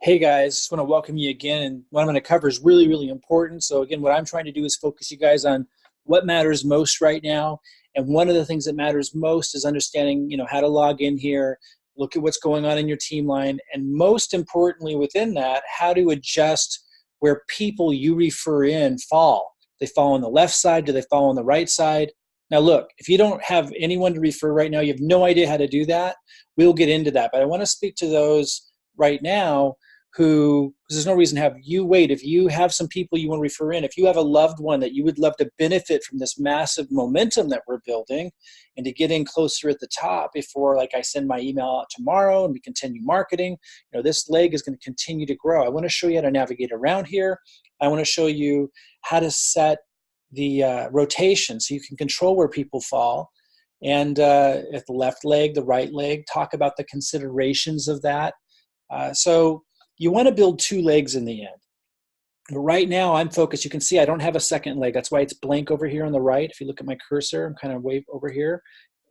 Hey guys, just want to welcome you again. And what I'm going to cover is really, really important. So again, what I'm trying to do is focus you guys on what matters most right now. And one of the things that matters most is understanding, how to log in here, look at what's going on in your team line, and most importantly within that, how to adjust where people you refer in fall. They fall on the left side, do they fall on the right side? Now look, if you don't have anyone to refer right now, you have no idea how to do that. We'll get into that. But I want to speak to those right now who, because there's no reason to have you wait. If you have some people you want to refer in, if you have a loved one that you would love to benefit from this massive momentum that we're building and to get in closer at the top before, like, I send my email out tomorrow and we continue marketing, this leg is going to continue to grow. I want to show you how to navigate around here. I want to show you how to set the rotation so you can control where people fall. And at the left leg, the right leg, talk about the considerations of that. So you want to build two legs in the end. But right now I'm focused. You can see I don't have a second leg. That's why it's blank over here on the right. If you look at my cursor, I'm kind of wave over here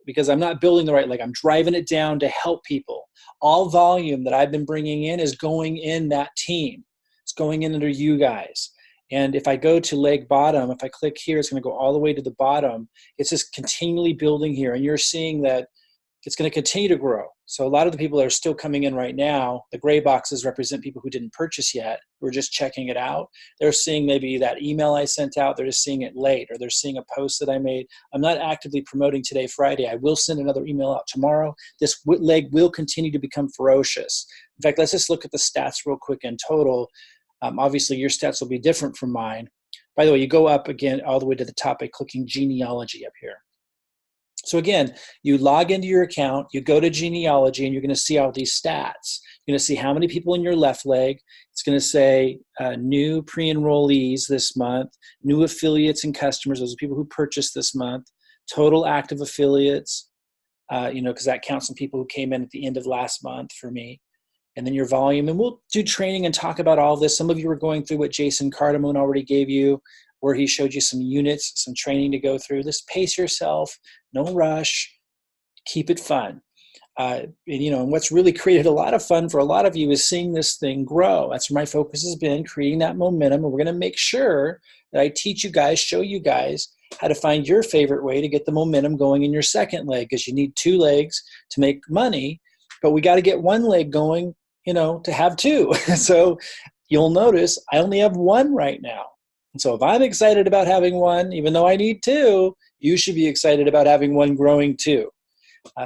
because I'm not building the right leg. I'm driving it down to help people. All volume that I've been bringing in is going in that team. It's going in under you guys. And if I go to leg bottom, if I click here, it's going to go all the way to the bottom. It's just continually building here. And you're seeing that it's going to continue to grow. So a lot of the people that are still coming in right now, the gray boxes represent people who didn't purchase yet, who are just checking it out. They're seeing maybe that email I sent out, they're just seeing it late, or they're seeing a post that I made. I'm not actively promoting today, Friday. I will send another email out tomorrow. This leg will continue to become ferocious. In fact, let's just look at the stats real quick in total. Obviously, your stats will be different from mine. By the way, you go up again all the way to the top by clicking genealogy up here. So again, you log into your account, you go to genealogy, and you're going to see all these stats. You're going to see how many people in your left leg. It's going to say new pre-enrollees this month, new affiliates and customers, those are people who purchased this month, total active affiliates, because that counts some people who came in at the end of last month for me. And then your volume. And we'll do training and talk about all of this. Some of you are going through what Jason Cardamone already gave you, where he showed you some units, some training to go through. Just pace yourself, no rush, keep it fun. And what's really created a lot of fun for a lot of you is seeing this thing grow. That's where my focus has been, creating that momentum. And we're going to make sure that I teach you guys, show you guys how to find your favorite way to get the momentum going in your second leg, because you need two legs to make money, but we got to get one leg going, to have two. So you'll notice I only have one right now. And so if I'm excited about having one, even though I need two, you should be excited about having one growing too.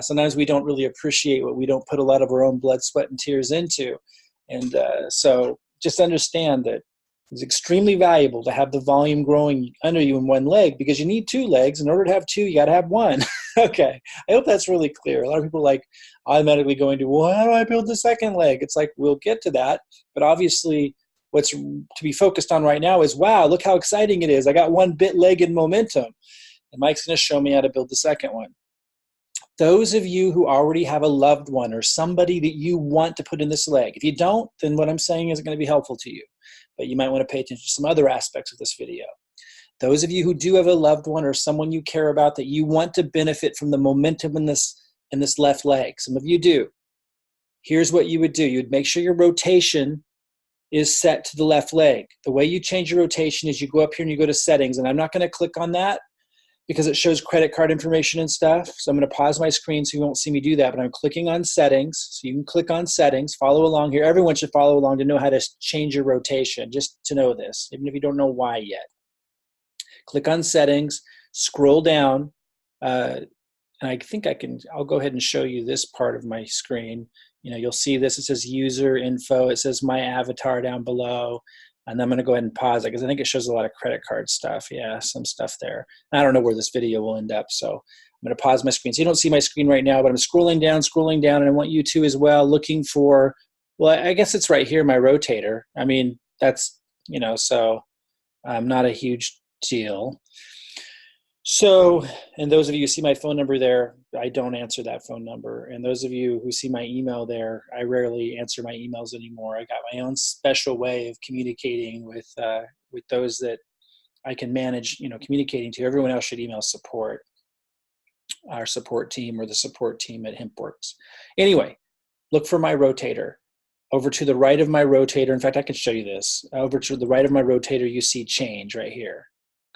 Sometimes we don't really appreciate what we don't put a lot of our own blood, sweat, and tears into. And so just understand that it's extremely valuable to have the volume growing under you in one leg, because you need two legs. In order to have two, you got to have one. Okay. I hope that's really clear. A lot of people are automatically going to, well, how do I build the second leg? It's like, we'll get to that. But obviously, what's to be focused on right now is, wow, look how exciting it is. I got one bit leg in momentum. And Mike's going to show me how to build the second one. Those of you who already have a loved one or somebody that you want to put in this leg, if you don't, then what I'm saying isn't going to be helpful to you. But you might want to pay attention to some other aspects of this video. Those of you who do have a loved one or someone you care about that you want to benefit from the momentum in this left leg, some of you do. Here's what you would do. You'd make sure your rotation is set to the left leg. The way you change your rotation is you go up here and you go to settings, and I'm not going to click on that because it shows credit card information and stuff. So I'm going to pause my screen so you won't see me do that, but I'm clicking on settings. So you can click on settings, follow along here. Everyone should follow along to know how to change your rotation, just to know this, even if you don't know why yet. Click on settings, scroll down, and I think I'll go ahead and show you this part of my screen. You'll see this, it says user info, it says my avatar down below. And I'm going to go ahead and pause it because I think it shows a lot of credit card stuff. Yeah, some stuff there. I don't know where this video will end up, so I'm going to pause my screen. So you don't see my screen right now, but I'm scrolling down, and I want you to as well, looking for, well, I guess it's right here, my rotator. I mean, that's, so not a huge deal. So, and those of you who see my phone number there, I don't answer that phone number. And those of you who see my email there, I rarely answer my emails anymore. I got my own special way of communicating with those that I can manage, communicating to. Everyone else should email support, our support team, or the support team at Hempworx. Anyway, look for my rotator. Over to the right of my rotator, in fact, I can show you this. Over to the right of my rotator, you see change right here.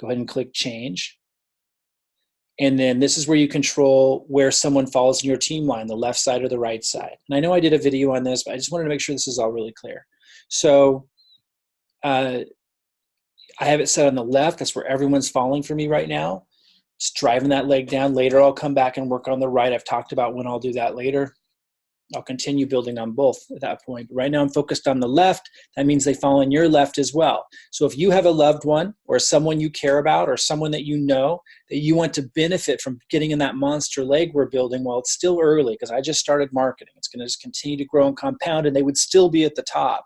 Go ahead and click change. And then this is where you control where someone falls in your team line, the left side or the right side. And I know I did a video on this, but I just wanted to make sure this is all really clear. So I have it set on the left. That's where everyone's falling for me right now. Just driving that leg down. Later, I'll come back and work on the right. I've talked about when I'll do that later. I'll continue building on both at that point. But right now I'm focused on the left. That means they fall in your left as well. So if you have a loved one or someone you care about or someone that you know that you want to benefit from getting in that monster leg we're building while it's still early, because I just started marketing, it's going to just continue to grow and compound, and they would still be at the top.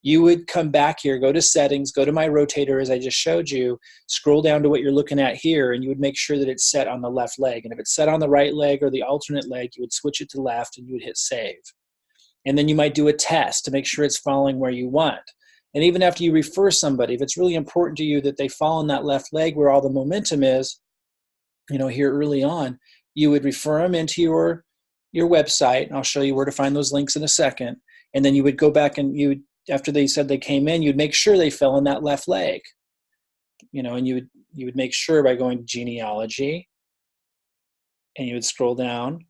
You would come back here, go to settings, go to my rotator as I just showed you, scroll down to what you're looking at here, and you would make sure that it's set on the left leg. And if it's set on the right leg or the alternate leg, you would switch it to left and you would hit save. And then you might do a test to make sure it's falling where you want. And even after you refer somebody, if it's really important to you that they fall on that left leg where all the momentum is, here early on, you would refer them into your website, and I'll show you where to find those links in a second. And then you would go back and after they said they came in, you'd make sure they fell in that left leg, and you would make sure by going to genealogy, and you would scroll down,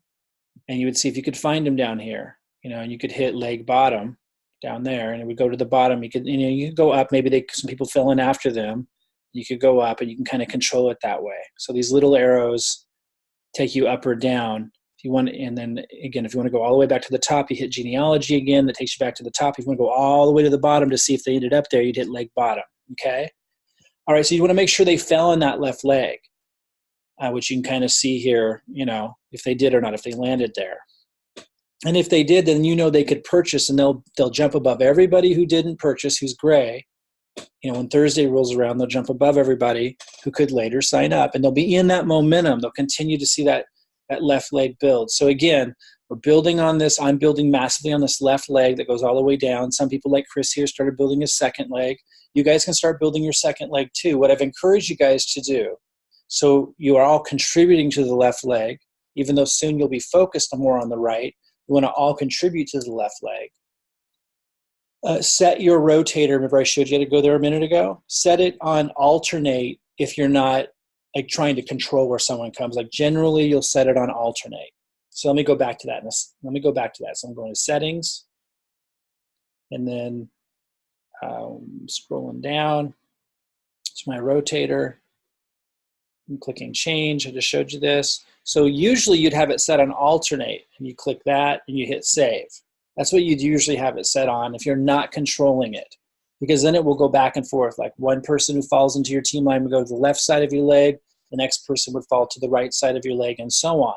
and you would see if you could find them down here, and you could hit leg bottom down there, and it would go to the bottom. You could go up. Maybe some people fell in after them. You could go up, and you can kind of control it that way. So these little arrows take you up or down. If you want, and then again, if you want to go all the way back to the top, you hit genealogy again. That takes you back to the top. If you want to go all the way to the bottom to see if they ended up there, you'd hit leg bottom. Okay. All right. So you want to make sure they fell on that left leg, which you can kind of see here. If they did or not, if they landed there, and if they did, then they could purchase, and they'll jump above everybody who didn't purchase, who's gray. When Thursday rolls around, they'll jump above everybody who could later sign up, and they'll be in that momentum. They'll continue to see that left leg build. So again, we're building on this. I'm building massively on this left leg that goes all the way down. Some people like Chris here started building his second leg. You guys can start building your second leg too. What I've encouraged you guys to do, so you are all contributing to the left leg, even though soon you'll be focused more on the right. You want to all contribute to the left leg. Set your rotator. Remember I showed you how to go there a minute ago? Set it on alternate if you're not like trying to control where someone comes. Like generally you'll set it on alternate. So let me go back to that. So I'm going to settings, and then scrolling down to my rotator. I'm clicking change. I just showed you this. So usually you'd have it set on alternate, and you click that and you hit save. That's what you'd usually have it set on if you're not controlling it, because then it will go back and forth. Like one person who falls into your team line would go to the left side of your leg, the next person would fall to the right side of your leg, and so on.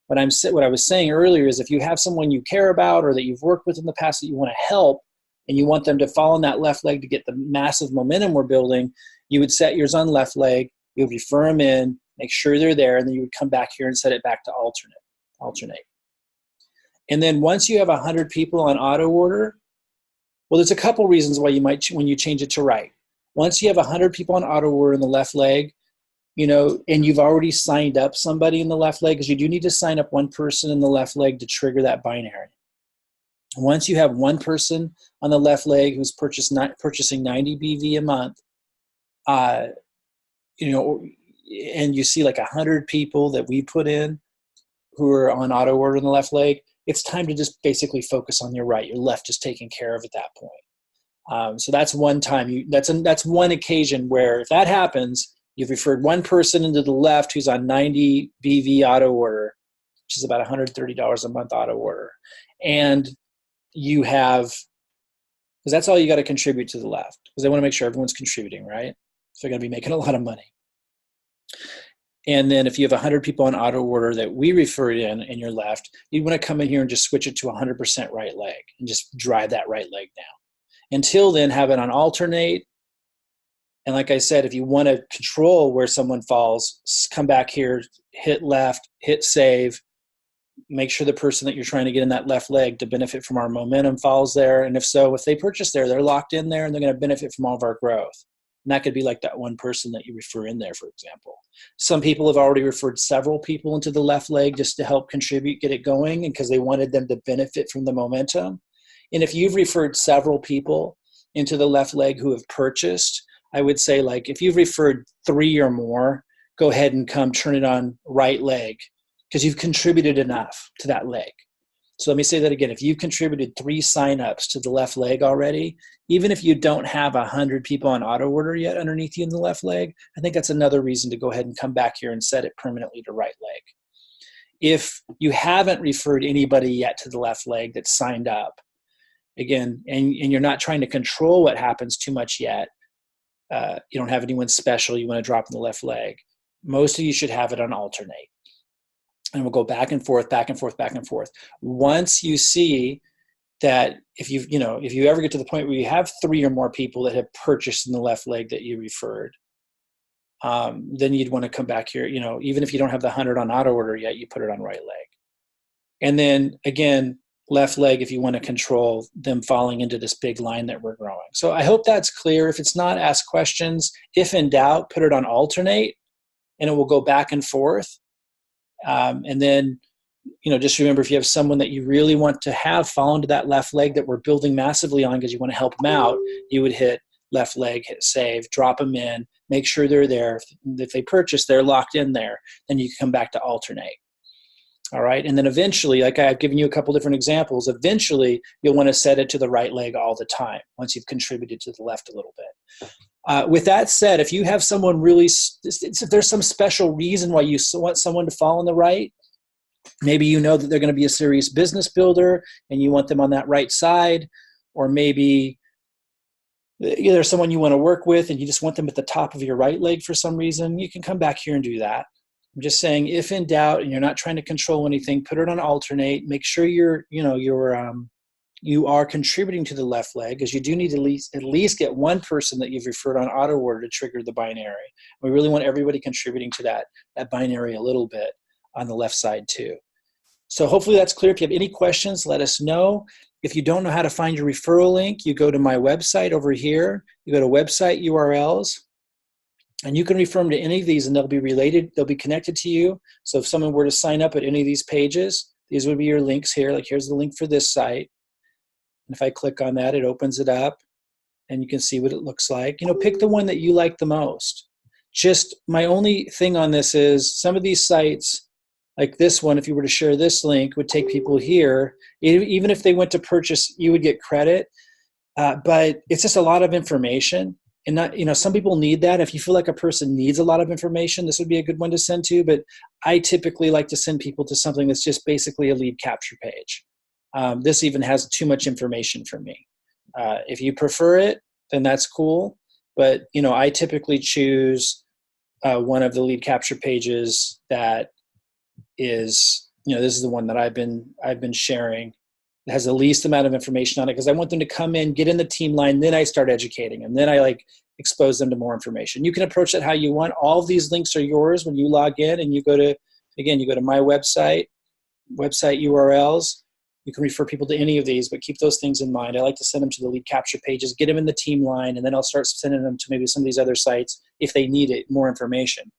What I was saying earlier is if you have someone you care about or that you've worked with in the past that you want to help, and you want them to fall on that left leg to get the massive momentum we're building, you would set yours on left leg, you would refer them in, make sure they're there, and then you would come back here and set it back to alternate. And then once you have 100 people on auto order, well, there's a couple reasons why you might, when you change it to right. Once you have 100 people on auto order in the left leg, and you've already signed up somebody in the left leg, because you do need to sign up one person in the left leg to trigger that binary. Once you have one person on the left leg who's purchasing 90 BV a month, and you see like 100 people that we put in who are on auto order in the left leg, it's time to just basically focus on your right. Your left is taken care of at that point. So that's one time. That's one occasion where if that happens, you've referred one person into the left who's on 90 BV auto order, which is about $130 a month auto order. And you have, because that's all you got to contribute to the left, because they want to make sure everyone's contributing, right? So they're going to be making a lot of money. And then if you have 100 people on auto order that we referred in your left, you want to come in here and just switch it to 100% right leg and just drive that right leg down. Until then, have it on alternate. And like I said, if you want to control where someone falls, come back here, hit left, hit save, make sure the person that you're trying to get in that left leg to benefit from our momentum falls there. And if so, if they purchase there, they're locked in there and they're going to benefit from all of our growth. And that could be like that one person that you refer in there, for example. Some people have already referred several people into the left leg just to help contribute, get it going, and because they wanted them to benefit from the momentum. And if you've referred several people into the left leg who have purchased, I would say, like, if you've referred 3 or more, go ahead and come turn it on right leg, because you've contributed enough to that leg. So let me say that again. If you've contributed 3 signups to the left leg already, even if you don't have 100 people on auto order yet underneath you in the left leg, I think that's another reason to go ahead and come back here and set it permanently to right leg. If you haven't referred anybody yet to the left leg that's signed up, again, and you're not trying to control what happens too much yet, you don't have anyone special you want to drop in the left leg, most of you should have it on alternate. And we'll go back and forth, back and forth, back and forth. Once you see that if you ever get to the point where you have 3 or more people that have purchased in the left leg that you referred, then you'd want to come back here. Even if you don't have the 100 on auto order yet, you put it on right leg. And then again, left leg if you want to control them falling into this big line that we're growing. So I hope that's clear. If it's not, ask questions. If in doubt, put it on alternate, and it will go back and forth. And then, just remember, if you have someone that you really want to have fall into that left leg that we're building massively on because you want to help them out, you would hit left leg, hit save, drop them in, make sure they're there. If they purchase, they're locked in there. Then you can come back to alternate. All right. And then eventually, like I've given you a couple different examples, eventually you'll want to set it to the right leg all the time once you've contributed to the left a little bit. With that said, if you have someone if there's some special reason why you want someone to fall on the right, maybe you know that they're going to be a serious business builder and you want them on that right side, or maybe there's someone you want to work with and you just want them at the top of your right leg for some reason, you can come back here and do that. I'm just saying, if in doubt and you're not trying to control anything, put it on alternate. Make sure you are contributing to the left leg, because you do need to at least get one person that you've referred on auto order to trigger the binary. We really want everybody contributing to that binary a little bit on the left side too. So hopefully that's clear. If you have any questions, let us know. If you don't know how to find your referral link, you go to my website over here. You go to website URLs, and you can refer them to any of these and they'll be related. They'll be connected to you. So if someone were to sign up at any of these pages, these would be your links here. Like, here's the link for this site. And if I click on that, it opens it up and you can see what it looks like. Pick the one that you like the most. Just my only thing on this is some of these sites, like this one, if you were to share this link, would take people here. Even if they went to purchase, you would get credit. But it's just a lot of information. And not, some people need that. If you feel like a person needs a lot of information, this would be a good one to send to. But I typically like to send people to something that's just basically a lead capture page. This even has too much information for me. If you prefer it, then that's cool. But I typically choose one of the lead capture pages that is, this is the one that I've been sharing. It has the least amount of information on it because I want them to come in, get in the team line, then I start educating them. Then I expose them to more information. You can approach it how you want. All of these links are yours when you log in and you go to my website URLs. You can refer people to any of these, but keep those things in mind. I like to send them to the lead capture pages, get them in the team line, and then I'll start sending them to maybe some of these other sites if they need it, more information.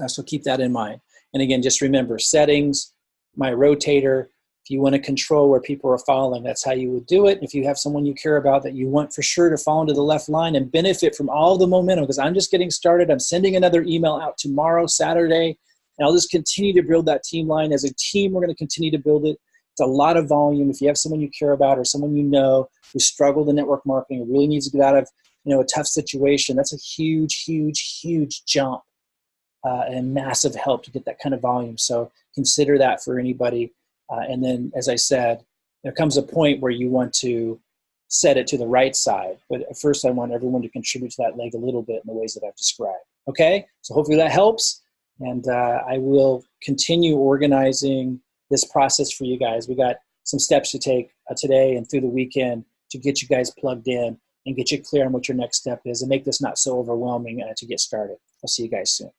So keep that in mind. And again, just remember settings, my rotator. If you want to control where people are falling, that's how you would do it. If you have someone you care about that you want for sure to fall into the left line and benefit from all the momentum, because I'm just getting started. I'm sending another email out tomorrow, Saturday, and I'll just continue to build that team line. As a team, we're going to continue to build it. It's a lot of volume. If you have someone you care about or someone you know who struggled in network marketing or really needs to get out of a tough situation, that's a huge, huge, huge jump and massive help to get that kind of volume. So consider that for anybody. And then, as I said, there comes a point where you want to set it to the right side. But at first, I want everyone to contribute to that leg a little bit in the ways that I've described. Okay? So hopefully that helps. And I will continue organizing this process for you guys. We got some steps to take today and through the weekend to get you guys plugged in and get you clear on what your next step is and make this not so overwhelming to get started. I'll see you guys soon.